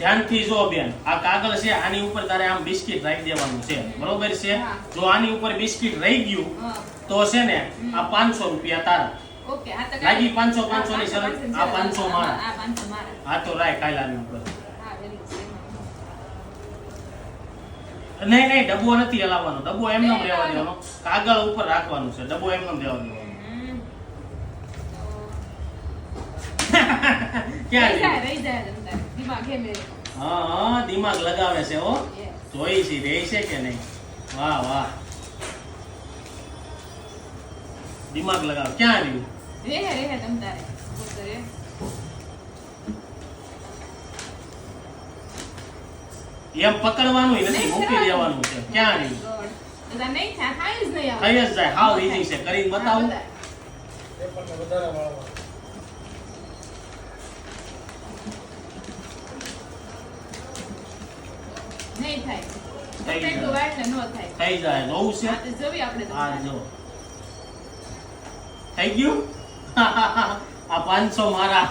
ધ્યાનથી જો બેન, આ કાગળ છે, આની ઉપર તારે આમ બિસ્કિટ રાખી દેવાનું છે, બરોબર છે? જો આની ઉપર બિસ્કિટ રહી ગયું તો છે ને આ 500 રૂપિયા તારા. ઓકે, આ તો લાગી 500 ની શરત. આ 500 મારા. આ 500 મારા. હા તો રાય કાલ આની ઉપર. હા, વેરી ગુડ. નહીં નહીં, ડબ્બો નથી હલાવવાનો, ડબ્બો એમનેમ રહેવા દેવાનો, કાગળ ઉપર રાખવાનું છે, ડબ્બો એમનેમ રહેવા દેવાનો. ક્યાં રહી જાય તમતારે. દિમાગ હે મેરે. હા, દિમાગ લગાવે છે હો. જોઈ છે રહે છે કે નહીં? વાહ વાહ, દિમાગ લગાવ. ક્યાં રહ્યું? રહે તમતારે. બોલતો એમ પકડવાનું નથી, મૂકી દેવાનું છે. ક્યાં રહ્યું? તો નહીં થાય, થાય જ નહીં આવે. થઈ જ જાય. હાવ ઈઝી છે, કરીને બતાવું. નહીં થાય. થઈ થઈ જાય. તો વાળ ન થાય. થઈ જાય. જોવું છે? આ તો જોવી આપણે તો. હા જો થઈ ગયું. આ 500 મારા.